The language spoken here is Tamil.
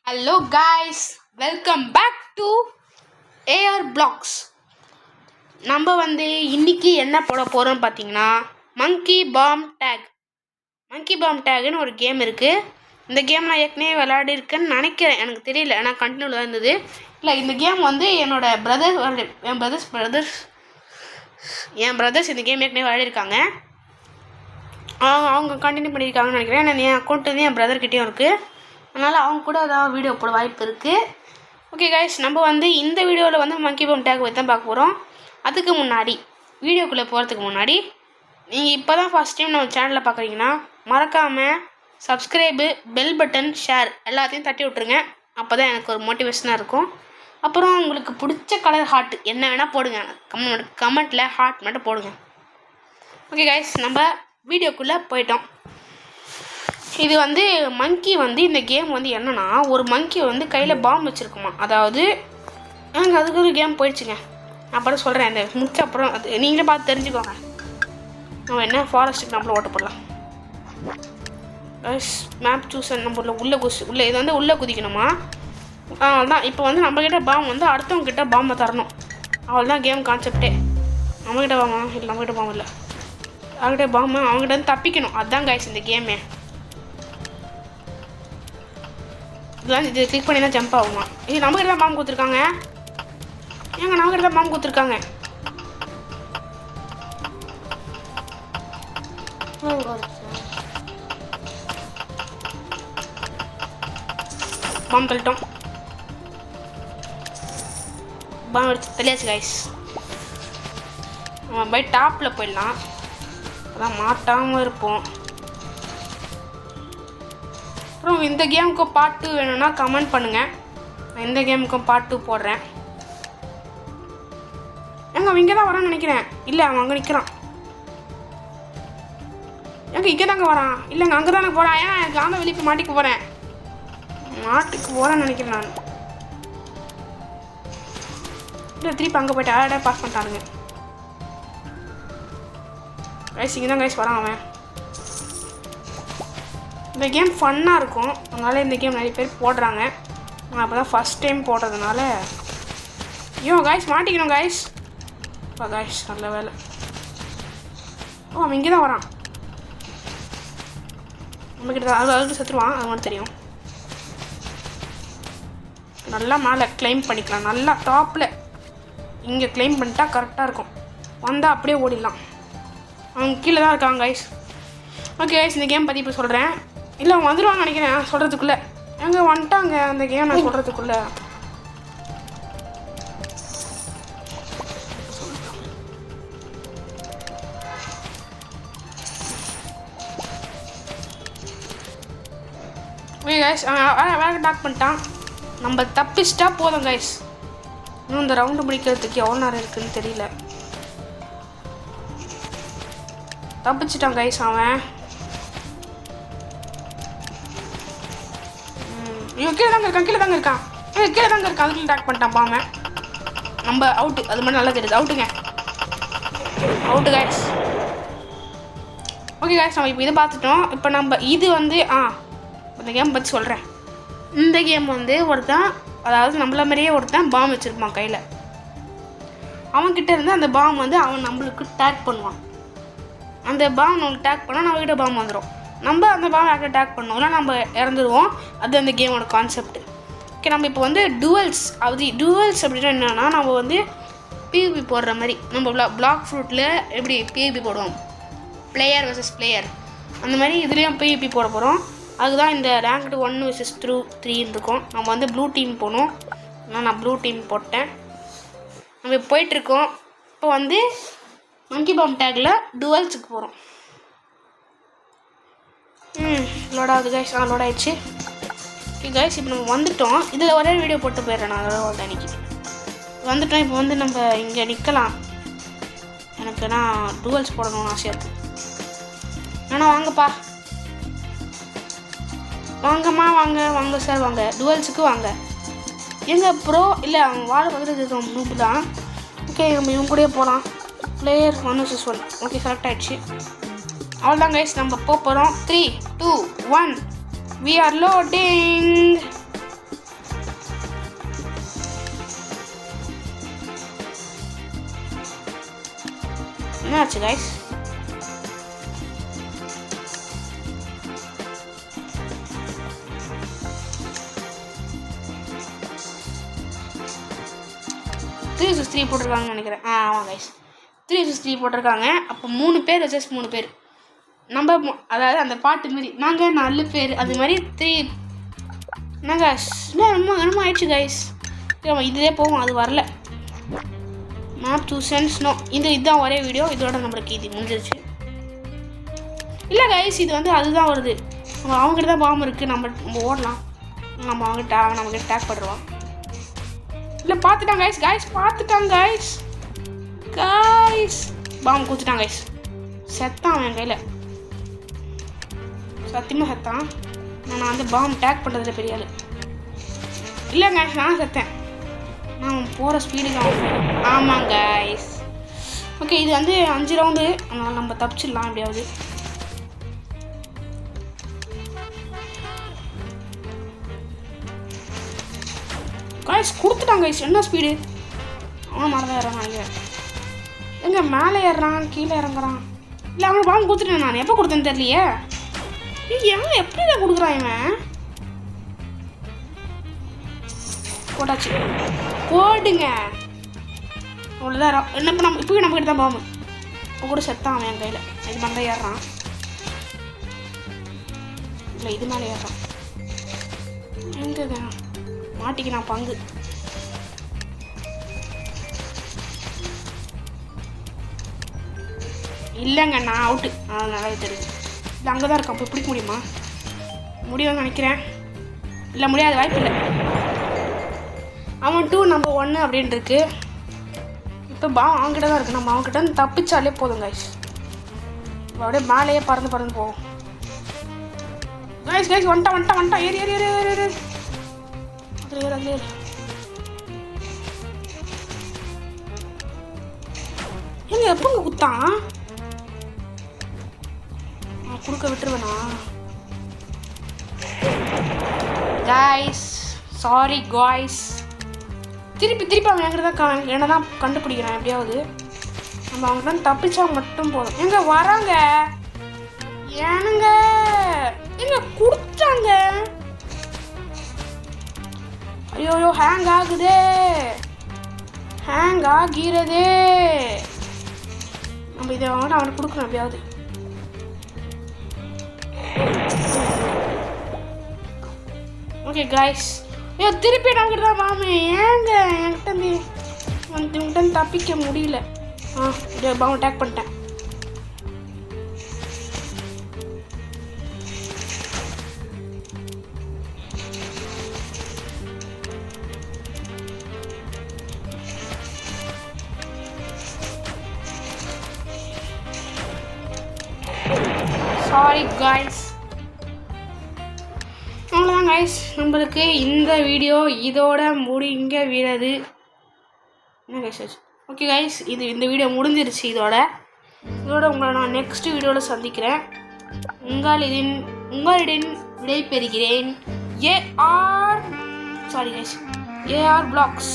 Hello guys, welcome back to AR blogs. நம்ம இன்னைக்கு என்ன போட போகிறோம் பார்த்தீங்கன்னா, மங்கி பாம் டேக்னு ஒரு கேம் இருக்குது. இந்த கேம் நான் ஏற்கனவே விளையாடிருக்கேன்னு நினைக்கிறேன், எனக்கு தெரியல, ஆனால் கண்டினியூவில் இருந்தது. இல்லை, இந்த கேம் என்னோட என் பிரதர்ஸ் இந்த கேம் ஏற்கனவே விளையாடிருக்காங்க. அவங்க கண்டினியூ பண்ணியிருக்காங்கன்னு நினைக்கிறேன். என் அக்கௌண்ட் என் பிரதர்கிட்டையும் இருக்குது, அதனால் அவங்க கூட ஏதாவது வீடியோ போட வாய்ப்பு இருக்குது. ஓகே கைஸ், நம்ம இந்த வீடியோவில் மங்கி பாம் டேக் பற்றி தான் பார்க்க போகிறோம். அதுக்கு முன்னாடி, வீடியோக்குள்ளே போகிறதுக்கு முன்னாடி, நீங்கள் இப்போ தான் ஃபஸ்ட் டைம் நம்ம சேனலில் பார்க்குறீங்கன்னா மறக்காமல் சப்ஸ்கிரைபு, பெல் பட்டன், ஷேர் எல்லாத்தையும் தட்டி விட்ருங்க. அப்போ தான் எனக்கு ஒரு மோட்டிவேஷனாக இருக்கும். அப்புறம் உங்களுக்கு பிடிச்ச கலர் ஹார்ட் என்ன வேணால் போடுங்க, கமெண்ட்டில் ஹார்ட் மட்டும் போடுங்க. ஓகே கைஸ், நம்ம வீடியோக்குள்ளே போயிட்டோம். இது மங்கி இந்த கேம் என்னன்னா, ஒரு மங்கி கையில் பாம் வச்சுருக்குமா. அதாவது அதுக்கு ஒரு கேம் போயிடுச்சுங்க. அப்புறம் சொல்கிறேன், அந்த முடிச்ச அப்புறம் அது நீங்களே பார்த்து தெரிஞ்சுக்கோங்க. நம்ம என்ன ஃபாரஸ்ட்டுக்கு நம்மள ஓட்ட போடலாம். மேப் சூஸ் நம்ம உள்ளே இது உள்ளே குதிக்கணுமா. அவ்வளோதான். இப்போ நம்மக்கிட்ட பாம் அடுத்தவங்கக்கிட்ட பாம்பை தரணும். அவ்வளோதான் கேம் கான்செப்டே. நம்மக்கிட்ட பாமா இல்லை, நம்மக்கிட்ட பாம் இல்லை, அவங்ககிட்ட பாம்பு அவங்ககிட்ட தப்பிக்கணும். அதுதான் கைஸ் இந்த கேமே. இதெல்லாம் இது கிளிக் பண்ணி தான் ஜம்ப் ஆகுமா. இது நம்மக்கிட்ட தான் பாம்பு கொடுத்துருக்காங்க. ஏங்க நம்மக்கிட்ட தான் பாம்பு கொடுத்துருக்காங்க. பாம்பு தள்ளிட்டோம். பாம்பு எடுத்து தெரியாச்சு கைஸ். நம்ம போய் டாப்பில் போயிடலாம், அதான் மாட்டாமல் இருப்போம். அப்புறம் இந்த கேமுக்கு பார்ட் 2 வேணும்னா கமெண்ட் பண்ணுங்கள். நான் இந்த கேமுக்கும் பார்ட் 2 போடுறேன். அவன் இங்கே தான் வரான்னு நினைக்கிறேன். இல்லை, அவன் அங்கே நிற்கிறான். இங்கே தாங்க வரான். இல்லைங்க, அங்கே தானே போகிறான். ஏன் எனக்கு ஆந்த வெளிக்கு மாட்டிக்கு போகிறேன் நினைக்கிறேன் நான். இல்லை, திருப்பி அங்கே போய்ட்டு ஆடே பாஸ் பண்ணிட்டானுங்க. கைஸ், இங்கே தான் கைஸ் வரான் அவன். இந்த கேம் ஃபன்னாக இருக்கும், அதனால் இந்த கேம் நிறைய பேர் போடுறாங்க. நான் அப்போ தான் ஃபஸ்ட் டைம் போடுறதுனால. ஐயோ கைஸ், மாட்டிக்கணும் கைஸ். கைஸ் நல்ல வேலை. அவன் இங்கே தான் வரான். நம்மக்கிட்ட தான் அதுக்கு செத்துருவான், அது மட்டும் தெரியும். நல்லா மேலே கிளைம் பண்ணிக்கலாம், நல்லா டாப்பில் இங்கே கிளைம் பண்ணிட்டா கரெக்டாக இருக்கும். வந்தால் அப்படியே ஓடிடலாம். அவங்க கீழே தான் இருக்காங்க கைஸ். ஓகே கைஸ், இந்த கேம் பற்றி இப்போ சொல்கிறேன். இல்லை, அவங்க வந்துடுவாங்க நினைக்கிறேன் சொல்கிறதுக்குள்ளே. எங்கே வந்துட்டாங்க அந்த கேம் நான் சொல்கிறதுக்குள்ளே. ஓகே கைஸ், வேறு டாக் பண்ணிட்டான். நம்ம தப்பிச்சிட்டா போதும் கைஸ். இன்னும் இந்த ரவுண்டு முடிக்கிறதுக்கு எவ்வளோ நேரம் இருக்குதுன்னு தெரியல. தப்பிச்சிட்டான் கைஸ் அவன். இவன் கீழே தாங்க இருக்கான். அதுக்குள்ள டாக் பண்ணிட்டான் பாம. நம்ம அவுட்டு, அது மட்டும் நல்லா தெரியுது. Out guys. ஓகே கைஸ், நம்ம இப்போ இதை பார்த்துட்டோம். இப்போ நம்ம இது இந்த கேம் பற்றி சொல்கிறேன். இந்த கேம் ஒருத்தன், அதாவது நம்மள மாதிரியே ஒருத்தன் பாம் வச்சுருப்பான் கையில். அவன்கிட்ட இருந்து அந்த பாம் அவன் நம்மளுக்கு டேக் பண்ணுவான். அந்த பாம் நம்மளுக்கு டேக் பண்ணால் நம்மக்கிட்ட பாம் வந்துடும். நம்ம அந்த பாம் யார்கிட்ட டேக் பண்ணோம், இல்லை நம்ம இறந்துடுவோம். அது அந்த கேமோட கான்செப்ட். ஓகே, நம்ம இப்போ டுவல்ஸ் அப்படின்னா என்னென்னா, நம்ம பிவிபி போடுற மாதிரி. நம்ம பிளாக் ஃப்ரூட்டில் எப்படி பிவிபி போடுவோம், பிளேயர் வர்சஸ் பிளேயர், அந்த மாதிரி இதுலேயும் பிவிபி போட போகிறோம். அதுதான் இந்த ரேங்க்டு 1 vs 3 இருக்கும். நம்ம ப்ளூ டீம் போகணும். ஆனால் நான் ப்ளூ டீம் போட்டேன். நம்ம இப்போ போயிட்டுருக்கோம். இப்போ மங்கி பாம் டேக்கில் டுவல்ஸுக்கு போகிறோம். லோட் ஆகுது கைஸ். லோட் ஆகிடுச்சு. ஓகே கைஸ், இப்போ நம்ம வந்துவிட்டோம். இதில் ஒரே வீடியோ போட்டு போயிடுறேன் நான். அதோட அன்றைக்கி வந்துவிட்டோம். இப்போ நம்ம இங்கே நிற்கலாம். எனக்கு டுவல்ஸ் போடணும்னு ஆசையாக இருக்குது. ஆனால் வாங்கப்பா, வாங்கம்மா, வாங்க சார், வாங்க டுவல்ஸுக்கு வாங்க. எங்கே ப்ரோ இல்லை, அவன் வாழை பார்த்துட்டு நூப்பு தான். ஓகே, நம்ம இவங்க கூடயே போகலாம். Player 1 vs 1. ஓகே, கரெக்ட் ஆகிடுச்சு. அவ்வளோதான் கைஸ், நம்ம போகிறோம். 3, 2, 1 we are loading. ஆச்சு கைஸ். த்ரீ போட்டிருக்காங்கன்னு நினைக்கிறேன். ஆமாம் கைஸ், 3 போட்டிருக்காங்க. அப்போ 3 பேர் வச்சஸ் 3 பேர் நம்ம, அதாவது அந்த பாட்டு மாரி நாங்கள் 4 பேர் அது மாதிரி 3 நாங்கள் ரொம்ப ஆயிடுச்சு கைஸ். இதுவே போகும், அது வரல. மேப் 2 சென்ஸ் நோ. இதுதான் ஒரே வீடியோ. இதோட நம்மளுக்கு இது முடிஞ்சிருச்சு. இல்லை கைஸ், இது வந்து அதுதான் வருது. அவங்ககிட்ட தான் பாம்பு இருக்குது. நம்ம ஓடலாம். நம்ம நம்மகிட்ட டேக் பண்ணுறோம். இல்லை பார்த்துட்டாங்க கைஸ் பார்த்துட்டாங்க கைஸ் பாம்பு கொடுத்துட்டாங்க கைஸ். செத்தான் அவன் கையில், சத்தியமாக செத்தான். நான் வந்து பாம்பு டேக் பண்ணுறதுல பெரிய ஆள் இல்லை கைஸ். நான் செத்தேன். நான் போகிற ஸ்பீடுக்கு. ஆமாம் கைஸ். ஓகே, இது வந்து 5 ரவுண்டு. அதனால் நம்ம தப்பிச்சிடலாம் எப்படியாவது. கைஸ் கொடுத்துட்டாங்க கைஸ். என்ன ஸ்பீடு! அவன் மேலே தான் ஏறான் நினைக்கிறேன். எங்கே மேலே ஏறுறான், கீழே இறங்குறான். இல்லை அவனை பாம்பு கொடுத்துட்டேன். நான் எப்போ கொடுத்தேன்னு தெரியலையே. ஏன் எப்படி தான் கொடுக்குறான் இவன்? போட்டாச்சு, போடுங்க. அவ்வளோதான். என்ன இப்போ இப்போவே நம்ம கிட்ட தான் பாம்பு. இப்போ கூட செத்தான் அவன் என் கையில். இது மேலே தான் ஏறுறான். இல்லை இது மேலே ஏறுறான். எங்கே மாட்டிக்கு நான் பங்கு. இல்லைங்க, நான் அவுட்டு. நல்லாவே தெரியுது. இல்லை அங்கே தான் இருக்கான். போய் பிடிக்க முடியுமா? முடியும்னு நினைக்கிறேன். இல்லை முடியாத வாய்ப்பு இல்லை. அவன் 2 நம்ம 1 அப்படின்னு இருக்கு. இப்போ அவங்ககிட்ட தான் இருக்குது. நம்ம அவங்ககிட்ட வந்து தப்பிச்சாலே போதும் கைஸ். அப்படியே மேலேயே பறந்து போவோம். கைஸ் வந்துட்டான். ஏறி ஏங்க எப்போங்க குத்தான்? கொடுக்க விட்டுருவேனா? Guys sorry guys. திருப்பி அவன் என்கிட்ட தான் கண்டுபிடிக்கிறான் எப்படியாவது. நம்ம அவங்க தான் தப்பிச்சா மட்டும் போதும். எங்க வராங்க ஏனுங்க? எங்க கொடுத்தாங்க? ஐயோ ஹேங் ஆகுதே. நம்ம இதை வாங்க அவனுக்கு கொடுக்கணும் எப்படியாவது. Okay guys. ஐயோ திருப்பி நாங்கிட்ட தான் மாமே. ஏங்க என்கிட்ட தப்பிக்க முடியல. பாம்பு அட்டாக் பண்ணிட்டேன். Sorry guys. அவ்வளோதான் காய்ஸ், நம்மளுக்கு இந்த வீடியோ இதோட முடிங்க வீரது. என்ன கைஸ்? ஓகே காய்ஸ், இந்த வீடியோ முடிஞ்சிருச்சு. இதோட உங்களை நான் நெக்ஸ்ட் வீடியோவில் சந்திக்கிறேன். உங்களிடம் விடைபெறுகிறேன். AR Vlogs.